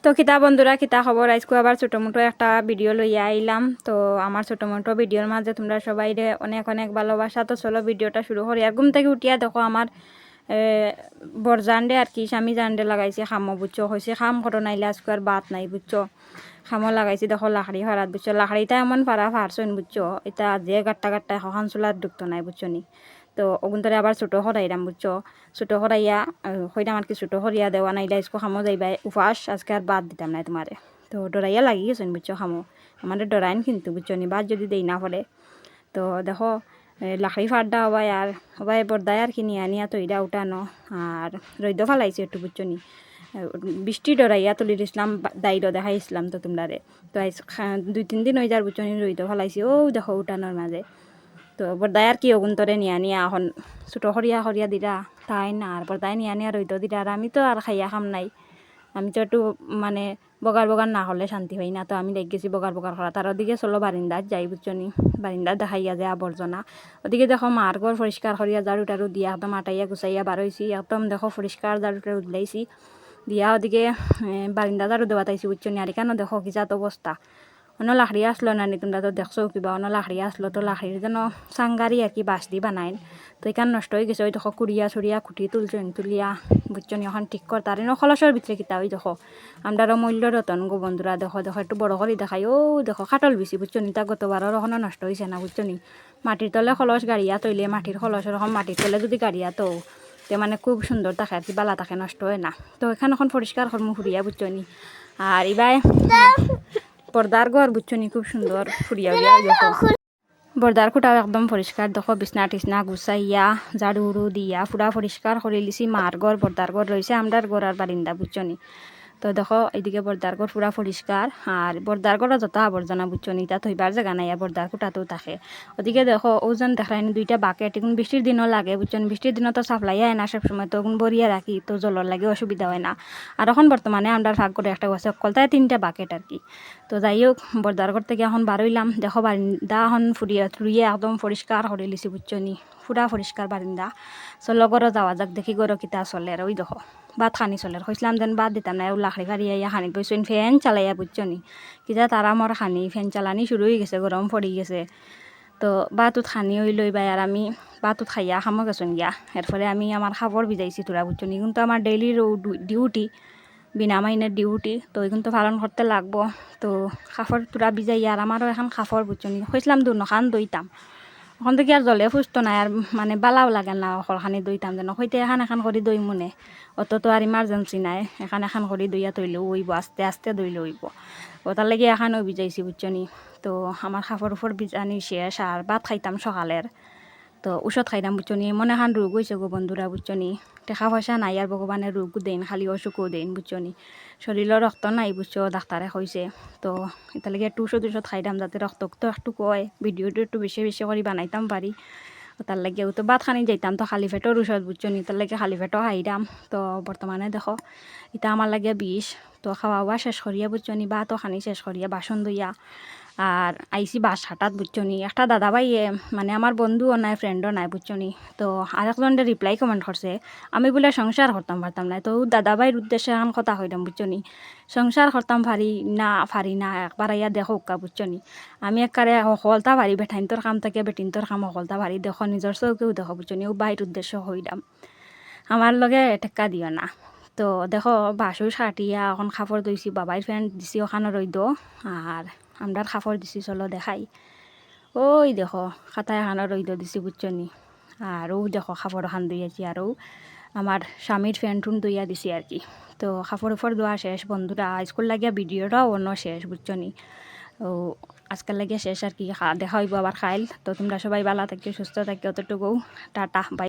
তো কিতা বন্ধুরা কিতা খবর আজকে আবার ছোটো মোটো একটা ভিডিও লইয়া আইলাম। তো আমার ছোটো মোটো ভিডিওর মাঝে তোমরা সবাই অনেক অনেক ভালোবাসা। তো চলো ভিডিওটা শুরু করি। আর ঘুম থেকে উঠিয়া দেখো আমার বরজান্ডে আর কি স্বামী জান্ডে লাগাইছে খামো বুঝছো, হয়েছে খাম করো নাইলে আজকে আর বাত নাই বুঝছো। খামো লাগাইছি দেখো লাকড়ি ফারাত বুঝছো, লাকড়িটা এমন ফারা ফারছইন বুঝছো, এটা যে গাট্টা গাট্টা এখন চুলার ঢুকতো নাই বুঝছো নি। তো ওগুনটারে আবার ছোটো হরাইলাম বুঝছো, ছোটো হরাইয়া হইলাম আর কি ছোটো হরিয়া দেওয়া নাইলে আজকে খামো যাইবাই উপাস, আজকে আর বাদ দিতাম না তোমারে। তো ডরাইয়া লাগি গেছেন বুঝছো খামো, আমাদের ডরাইন কিন্তু বুঝছো নি, বাদ যদি দেই না পড়ে। তো দেখো লাকড়ি ফাড়া হবাই আর হবাই বর্দায় আর কি নিয়া নিয়া তৈরা উঠানো আর রৈদ ফালাইছে একটু বুঝছো নি। বৃষ্টি ডরাইয়া তুলি দিছিলাম দায়িত্ব দেখাইছিলাম তো তোমরারে। তো আজ 2-3 দিন হয়ে যার বুঝছো নি রৈদ ফালাইছি ও দেখো উঠানোর মাঝে। তো বর্দায় আর কি অগুন্তরে নিয়া নিয়া এখন ছোটো সরিয়া সরিয়া দিরা তাই না, আর বর্দায় নিয়া নিয়া রৈদ দিরা। আর আমি তো আর খাইয়া খাম নাই, আমি তো একটু মানে বগার বগার না হলে শান্তি হই না। তো আমি দেখ গেছি বগার বগার করা, তার ওদিকে চলো বারিন্দাত যাই বুঝছো নি, বারিন্দাত দেখাইয়া যায় আবর্জনা। ওদিকে দেখো মার ঘর পরিষ্কার করিয়া ঝাড়ু টাড়ু দিয়া একদম আটাইয়া গুছাইয়া বারোইছি, একদম দেখো পরিষ্কার ঝাড়ু টাড়ু দিলাইছি দিয়া ওদিকে বারিন্দা ঝাড়ু দেওয়া তাইছি বুঝছো নি। আর এখানে দেখো কি জাত অবস্থা, অন্য লাকড়ি আসলো না নি, তোমরা তো দেখছো কিবা অন্য লাকড়ি আসলো। তো লাকড়ির যেন সাংগারি আর কি বাঁশ দি বানাইন, তো এখান নষ্ট হয়ে গেছে। ওই দেখো কুড়িয়া ছুড়িয়া খুঁটি তুলিয়া বুঝছো নি এখন ঠিক করতে আর খলসের ভিতরে কিতা ওই দেখো আমরারও মূল্য রতন গো বন্ধুরা। দেখো দেখো একটু বড় করে দেখাই, ও দেখো খাটল বেশি বুঝছো নি, তা গতবারও এখনো নষ্ট হয়েছে না বুঝছো নি। মাটির তলে খলস গাড়িয়া তৈলে মাটির খলস এরকম মাটির তলে যদি গাড়িয়া তো মানে খুব সুন্দর থাকে আর কি, বালা থাকে নষ্ট হয় না। তো এখানে এখন পরিষ্কার কর্ম ফুরিয়া বুঝছো নি। আর এবার পর্দার ঘর বুঝছো নি খুব সুন্দর ফুরিয়া উড়িয়া দেখো বর্দার খুঁটাও একদম পরিষ্কার দেখো, বিছনা টিছনা গুছাইয়া ঝাড়ু উড়ু দিয়া পুরা পরিষ্কার করে লিছি। মার ঘর বর্দার ঘর রয়েছে আমরার ঘর আর বারিন্দা বুঝছো নি। তো দেখো এইদিকে বর্দার ঘর পুরা পরিষ্কার আর বর্দার ঘরও যত আবর্জনা বুঝছো নি, তা থইবার জায়গা নাই আর বর্দার খুঁটাতেও থাকে। ওদিকে দেখো ওজন দেখায়নি 2টা বাকেট, এখন বৃষ্টির দিনও লাগে বুঝছো নি, বৃষ্টির দিনও তো সাপ্লাই হয় না সবসময়, তো এখন বরিয়া রাখি তো জলের লাগে অসুবিধা হয় না। আর এখন বর্তমানে আমরা ভাগ করে একটা আছে কলতায় 3টা বাকেট আর কি। তো যাই হোক বর্দার ঘর থেকে এখন বারইলাম দেখো বারিন্দা এখন ফুরিয়ে একদম পরিষ্কার করে লিছি বুঝছো নি, পুরা পরিষ্কার বারিন্দা। চলো গরো যাওয়া যাক দেখি গরো কিতা চলে। আর ওই দেখো ভাত খানি চলে, হয়েছিলাম যেন বাদ দিতাম না, লাকড়ি গাড়ি আইয়া খানি বইছেন ফ্যান চালাইয়া বুঝছো নি, কিতা তারা মর খানি ফ্যান চালানি শুরু হয়ে গেছে, গরম পড়ি গেছে। তো বাতুত খানি হই লই বাই আর আমি বাতুত খাইয়া খামো গেছন গিয়া। এরপরে আমি আমার খাবার ভিজাইছি তোরা বুঝছো নি, কিন্তু আমার ডেইলি ডিউটি বিনা মাইনের ডিউটি, তো এখন তো পালন করতে লাগবো। তো কাপড় তোরা ভিজাইয়া আর আমারও এখন কাপড় বুঝছো নি, হয়েছিলাম দুখান দইতাম, ওখান থেকে আর জলে ফুসতো না আর মানে বালাও লাগে না অকলখানি দইতাম যেন হইতে এখন করে দই মনে, অত তো আর ইমার্জেন্সি নাই, এখন করে দইয়া তৈলেও হইব, আস্তে আস্তে দইলে হইব। ওটার লাগে এখানেও ভিজাইছি বুঝছো নি। তো আমার কাপড় উপর ভিজানি শেষ আর ভাত খাইতাম সকালের। তো ঔষধ খাইতাম বুঝছো নি, এমন এখন রোগ হয়েছে গো বন্ধুরা বুঝছো নি, টাকা পয়সা নাই আর ভগবানের রোগও দেন খালি অসুখও দেন বুঝছো নি, শরীরের রক্ত নাই বুঝছো ডাক্তারে কইছে। তো এটার একটু ওষুধ খাইতাম যাতে রক্ত তো একটু কয়, ভিডিওটো একটু বেশি বেশি করে বানাইতাম পারি। তার লাগেও তো ভাত খানি যাইতাম তো খালি পেটর ওষুধ বুঝছো নি, তার লাগে খালি পেটও খাইতাম। তো বর্তমানে দেখো এটা আমার লাগে বিষ। তো খাওয়া ওয়া শেষ করিয়া বুঝছো নি, ভাতও খানি শেষ করিয়া বাসন ধুইয়া আর আইসি বাস হাটাত বুঝছো নি। একটা দাদা ভাই মানে আমার বন্ধুও নাই ফ্রেন্ডও নাই বুঝছো নি। তো আরেকজনের রিপ্লাই কমেন্ট করছে আমি বলে সংসার করতাম পারতাম না। তো দাদা ভাইয়ের উদ্দেশ্যে এখন কথা হইতাম বুঝছো নি, সংসার করতাম পারি না একবার আইয়া দেখো কা বুঝছো নি। আমি একবারে হলতা পারি বেঠাইন তোর কাম থেকে বেটিন তোর কাম হলতা পারি দেখো, নিজের চৌকেও দেখো বুঝছো নি, ও বাইর উদ্দেশ্য হইলাম আমার লগে টেক্কা দিও না। তো দেখো বাসু সাটিয়া এখন খাফর দইছি, বাবাই ফ্যান দিছি ওখানে রইদ আর আমরা খাফর দিছি চলো দেখাই। ওই দেখো খাতায় এখানে রইদ দিছি বুঝছো নি। আরও দেখো খাফর খান দইয়াছি, আরও আমার স্বামীর ফ্যান দইয়া দিছি আর কি। তো খাফর উফর দোয়া শেষ বন্ধুরা, স্কুল লাগিয়া ভিডিওটাও অন্য শেষ বুঝছো নি। তো আজকাল লাগিয়া শেষ আর কি, দেখা হইব আবার খাইল। তো তোমরা সবাই ভালো থাকি সুস্থ থাকি, অতটুকু টাটা বাই।